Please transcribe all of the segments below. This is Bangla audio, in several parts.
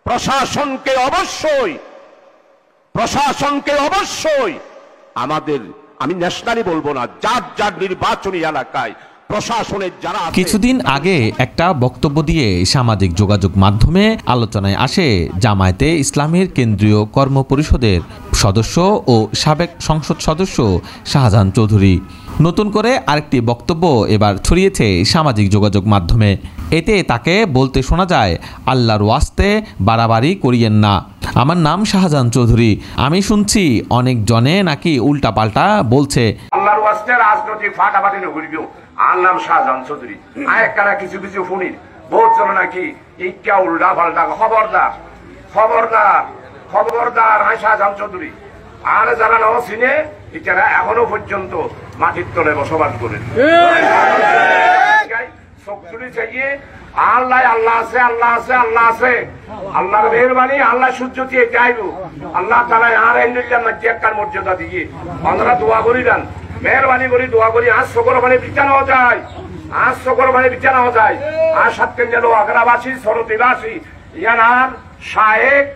প্রশাসনকে অবশ্যই আমাদের, আমি ন্যাশনালি বলবো না, যার যার নির্বাচনী এলাকায় প্রশাসনের যারা। কিছুদিন আগে একটা বক্তব্য দিয়ে সামাজিক যোগাযোগ মাধ্যমে আলোচনায় আসে জামায়াতে ইসলামের কেন্দ্রীয় কর্ম পরিষদের সদস্য ও সাবেক সংসদ সদস্য শাহজাহান চৌধুরী। নতুন করে আরেকটি বক্তব্য এবার ছড়িয়েছে সামাজিক যোগাযোগ মাধ্যমে। এতে তাকে বলতে শোনা যায়, আল্লাহর ওয়াস্তে বাড়াবাড়ি করিয়েন না, আমার নাম শাহজাহান চৌধুরী। আমি শুনছি অনেক জনে নাকি উল্টাপাল্টা বলছে। আল্লাহর ওয়াস্তে রাজনৈতিক ফাটাফাটি নগরিব, আর নাম শাহজাহান চৌধুরী। আরেকখানা কিছু কিছু শুনি বলছিল নাকি ইকা উল্টা পাল্টা। খবরদার খবরদার খবরদার, আমি শাহজাহান চৌধুরী। আর যারা নাও চিনে এরা এখনো পর্যন্ত মাটির তলে বসবাস করেন। চোখচুরি চাইয়ে আল্লাহ আল্লাহ আছে, আল্লাহ আছে, আল্লাহ আছে, আল্লাহর মেহরবানি, আল্লাহ সূর্য দিয়ে চাইব, আল্লাহ তারা আর একটার মর্যাদা দিয়ে আমরা দোয়া করি দেন, মেহরবানি করি দোয়া করি। আজ সকল মানে বিছানাও যায়, আজ সকল মানে বিছানাও যায়। আর সাতকেন্দ্র আগ্রাবাসী সরতিবাসী ইয়ানার শায়েক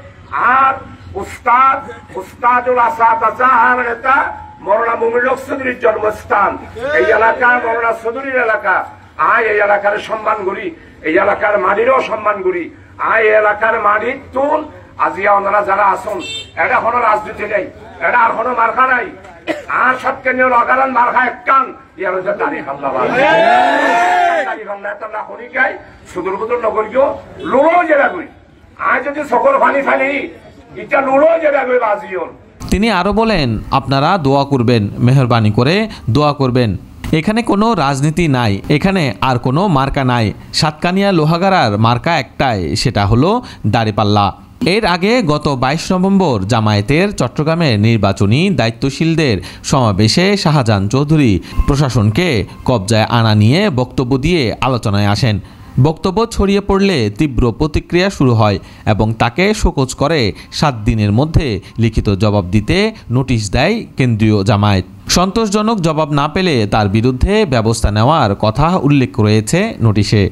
আর উস্তাদ উস্তাদুল আসাদ নেতা মৌলানা মুমিনুল হক চৌধুরীর জন্মস্থান এই এলাকা, মৌলানা চৌধুরীর এলাকা। আয় এই এলাকার সম্মান করি, এই এলাকার মাটিরও সম্মান করি। আয় এই এলাকার মাটির তুল আজিয়া ওনারা যারা আসুন, এটা কোনো রাজনীতি নেই, এটা আর কোনো মার্কা নাই। আর সবকে নিয়ে লগালান মার্কা একটান ইয়ার হচ্ছে দাঁড়িয়ে খাল্লা দাঁড়িয়ে খাল্লা এত না করি গাই সুদূর বুদুর নগরীও লুড়ো যেটা করি। আয় যদি সকল ফানি ফানি এটা লুড়ো যেটা করি বাজিওর। তিনি আরো বলেন, আপনারা দোয়া করবেন, মেহরবানি করে দোয়া করবেন। এখানে কোনো রাজনীতি নাই, এখানে আর কোনো মার্কা নাই। সাতকানিয়া লোহাগাড়ার মার্কা একটাই, সেটা হলো দাঁড়িপাল্লা। এর আগে গত 22 নভেম্বর জামায়াতের চট্টগ্রামের নির্বাচনী দায়িত্বশীলদের সমাবেশে শাহজাহান চৌধুরী প্রশাসনকে কবজায় আনা নিয়ে বক্তব্য দিয়ে আলোচনায় আসেন। বক্তব্য ছড়িয়ে পড়লে তীব্র প্রতিক্রিয়া শুরু হয় এবং তাকে শোকজ করে 7 দিনের মধ্যে লিখিত জবাব দিতে নোটিশ দেয় কেন্দ্রীয় জামায়াত। সন্তোষজনক জবাব না পেলে তার বিরুদ্ধে ব্যবস্থা নেওয়ার কথা উল্লেখ রয়েছে নোটিশে।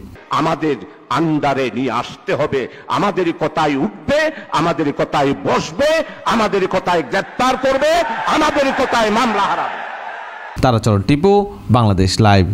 আমাদের আন্ডারে নিয়ে আসতে হবে, আমাদের কথায় উঠবে, আমাদের কথায় বসবে, আমাদের কথায় গ্রেফতার করবে, আমাদের কথায় মামলা হারাবে। তারাচরণ টিপু, বাংলাদেশ লাইভ।